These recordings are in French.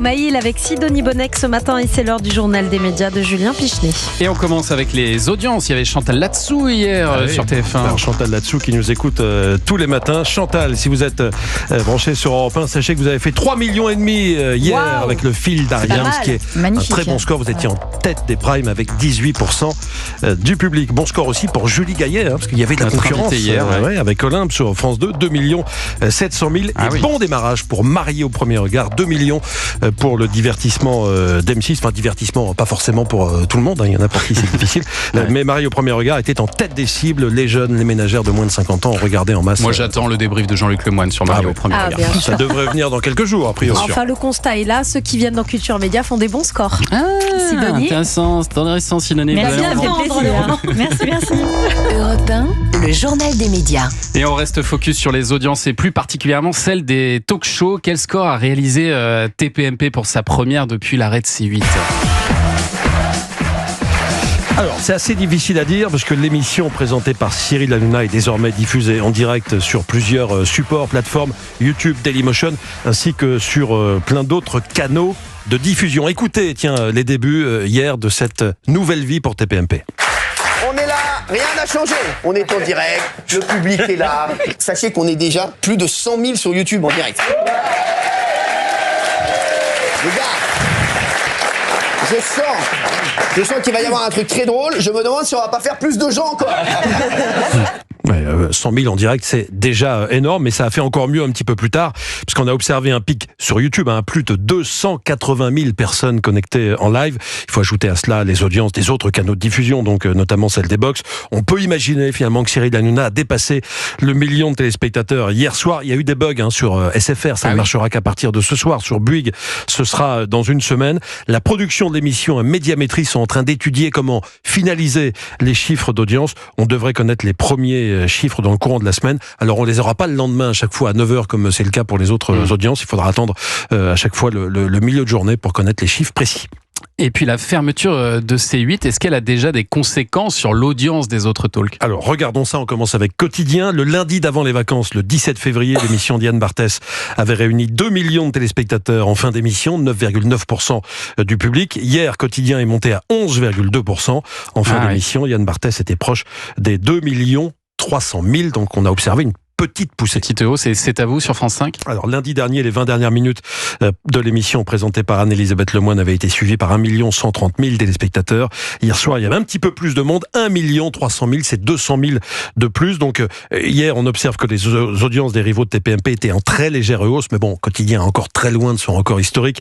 Maïl avec Sidonie Bonnec ce matin et c'est l'heure du journal des médias de Julien Pichenet. Et on commence avec les audiences. Il y avait Chantal Latsou hier sur TF1. Alors, Chantal Latsou qui nous écoute tous les matins. Chantal, si vous êtes branché sur Europe 1, sachez que vous avez fait 3,5 millions hier avec le fil d'Ariane, ce qui est magnifique. Un très bon score. Vous étiez en tête des primes avec 18% du public. Bon score aussi pour Julie Gaillet, parce qu'il y avait de la concurrence hier, avec Olympe sur France 2, 2 700 000. Bon démarrage pour Marié au premier regard, 2 millions pour le divertissement d'M6. Enfin, divertissement, pas forcément pour tout le monde, il y en a pour qui c'est difficile. Mais Marié au premier regard était en tête des cibles. Les jeunes, les ménagères de moins de 50 ans ont regardé en masse. Moi, j'attends le débrief de Jean-Luc Lemoyne sur Marié au premier regard. Ça devrait venir dans quelques jours, a priori. Enfin, le constat est là. Ceux qui viennent dans Culture Média font des bons scores. Intéressant, Sidonie. Merci, merci. Europe 1, le journal des médias. Et on reste focus sur les audiences et plus particulièrement celle des talk-shows. Quel score a réalisé TPMP pour sa première depuis l'arrêt de C8 ? Alors, c'est assez difficile à dire parce que l'émission présentée par Cyril Hanouna est désormais diffusée en direct sur plusieurs supports, plateformes, YouTube, Dailymotion, ainsi que sur plein d'autres canaux de diffusion. Écoutez, les débuts hier de cette nouvelle vie pour TPMP. On est là, rien n'a changé. On est en direct, le public est là. Sachez qu'on est déjà plus de 100 000 sur YouTube en direct. Les gars, je sens qu'il va y avoir un truc très drôle. Je me demande si on va pas faire plus de gens encore. 100 000 en direct, c'est déjà énorme, mais ça a fait encore mieux un petit peu plus tard, parce qu'on a observé un pic sur YouTube, plus de 280 000 personnes connectées en live. Il faut ajouter à cela les audiences des autres canaux de diffusion, donc notamment celle des box. On peut imaginer finalement que Cyril Hanouna a dépassé le million de téléspectateurs hier soir. Il y a eu des bugs sur SFR, ça ne marchera qu'à partir de ce soir. Sur Bouygues, ce sera dans une semaine. La production de l'émission et Médiamétrie sont en train d'étudier comment finaliser les chiffres d'audience. On devrait connaître les premiers chiffres dans le courant de la semaine. Alors on les aura pas le lendemain à chaque fois à 9h comme c'est le cas pour les autres audiences. Il faudra attendre à chaque fois le milieu de journée pour connaître les chiffres précis. Et puis la fermeture de C8, est-ce qu'elle a déjà des conséquences sur l'audience des autres talks ? Alors regardons ça, on commence avec Quotidien. Le lundi d'avant les vacances, le 17 février, l'émission d'Yann Barthès avait réuni 2 millions de téléspectateurs en fin d'émission, 9,9% du public. Hier, Quotidien est monté à 11,2% en fin d'émission. Yann Barthès était proche des 2 300 000, donc on a observé une petite poussée. Petite hausse, et c'est à vous sur France 5 ? Alors lundi dernier, les 20 dernières minutes de l'émission présentée par Anne-Elisabeth Lemoyne avaient été suivies par 1 130 000 téléspectateurs. Hier soir, il y avait un petit peu plus de monde, 1 300 000, c'est 200 000 de plus. Donc hier, on observe que les audiences des rivaux de TPMP étaient en très légère hausse, mais bon, Quotidien est encore très loin de son record historique.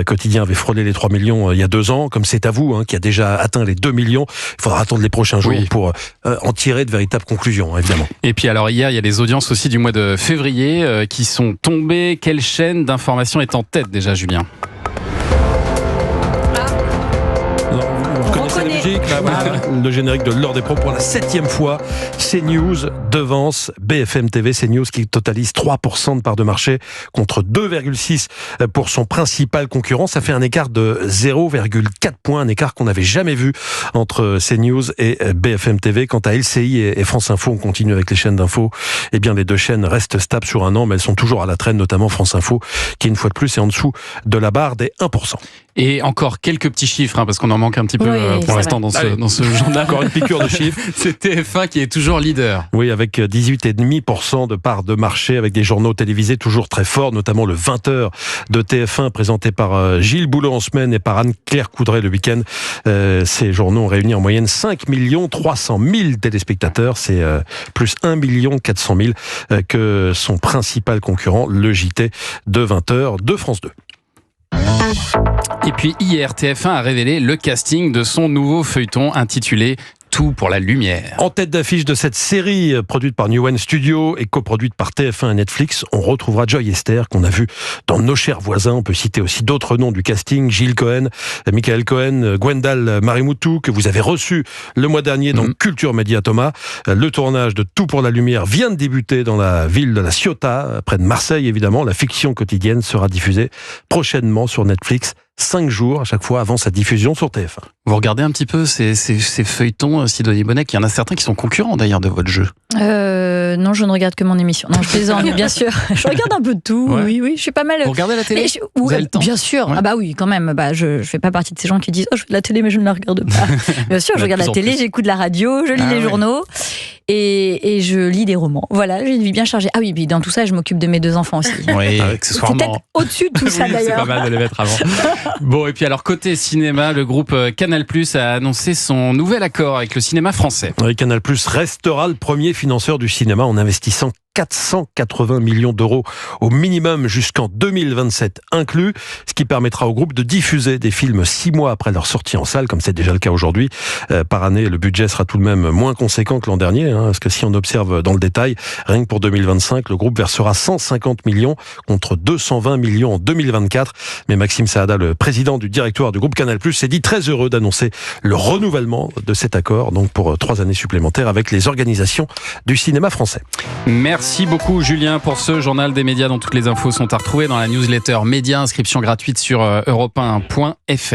Quotidien avait frôlé les 3 millions il y a 2 ans, comme c'est à vous, qui a déjà atteint les 2 millions. Il faudra attendre les prochains jours pour en tirer de véritables conclusions, évidemment. Et puis alors hier, il y a les audiences aussi du mois de février qui sont tombées. Quelle chaîne d'information est en tête déjà, Julien ? Le générique de l'heure des pros pour la 7e fois. CNews devance BFM TV. CNews qui totalise 3% de part de marché contre 2,6% pour son principal concurrent. Ça fait un écart de 0,4 points, un écart qu'on n'avait jamais vu entre CNews et BFM TV. Quant à LCI et France Info, on continue avec les chaînes d'info. Eh bien, les deux chaînes restent stables sur un an, mais elles sont toujours à la traîne, notamment France Info, qui une fois de plus est en dessous de la barre des 1%. Et encore quelques petits chiffres, parce qu'on en manque un petit peu pour l'instant dans ce journal. Encore une piqûre de chiffres. C'est TF1 qui est toujours leader. Oui, avec 18,5% de part de marché, avec des journaux télévisés toujours très forts, notamment le 20h de TF1 présenté par Gilles Boulot en semaine et par Anne-Claire Coudray le week-end. Ces journaux ont réuni en moyenne 5 300 000 téléspectateurs. C'est plus 1 400 000 que son principal concurrent, le JT de 20h de France 2. Et puis hier, TF1 a révélé le casting de son nouveau feuilleton intitulé Tout pour la lumière. En tête d'affiche de cette série produite par Newen Studio et coproduite par TF1 et Netflix, on retrouvera Joy Esther qu'on a vu dans Nos chers voisins. On peut citer aussi d'autres noms du casting, Gilles Cohen, Michael Cohen, Gwendal Marimoutou, que vous avez reçu le mois dernier dans Culture Média Thomas. Le tournage de Tout pour la lumière vient de débuter dans la ville de La Ciotat, près de Marseille évidemment. La fiction quotidienne sera diffusée prochainement sur Netflix 5 jours à chaque fois avant sa diffusion sur TF1. Vous regardez un petit peu ces feuilletons, Sidonie Bonnec, il y en a certains qui sont concurrents d'ailleurs de votre jeu. Non, je ne regarde que mon émission. Non, je plaisante, bien sûr. Je regarde un peu de tout. Ouais. Oui, je suis pas mal. Vous regardez la télé? Vous avez le temps? Bien sûr. Ouais. Ah bah oui, quand même. Bah, je fais pas partie de ces gens qui disent « Oh, je fais de la télé, mais je ne la regarde pas. » Bien sûr, je regarde la télé, j'écoute la radio, je lis les journaux et je lis des romans. Voilà, j'ai une vie bien chargée. Ah oui, puis dans tout ça, je m'occupe de mes 2 enfants aussi. Oui, C'est accessoirement. peut-être au-dessus de tout ça, Oui, d'ailleurs. c'est pas mal de les mettre avant. Bon, et puis alors, côté cinéma, le groupe Canal+ a annoncé son nouvel accord avec le cinéma français. Oui, Canal+ restera le premier financeur du cinéma en investissant 480 millions d'euros au minimum jusqu'en 2027 inclus, ce qui permettra au groupe de diffuser des films 6 mois après leur sortie en salle, comme c'est déjà le cas aujourd'hui. Par année, le budget sera tout de même moins conséquent que l'an dernier, parce que si on observe dans le détail, rien que pour 2025, le groupe versera 150 millions contre 220 millions en 2024. Mais Maxime Saada, le président du directoire du groupe Canal+, s'est dit très heureux d'annoncer le renouvellement de cet accord, donc pour 3 années supplémentaires avec les organisations du cinéma français. Merci beaucoup Julien pour ce journal des médias dont toutes les infos sont à retrouver dans la newsletter Média, inscription gratuite sur europe1.fr.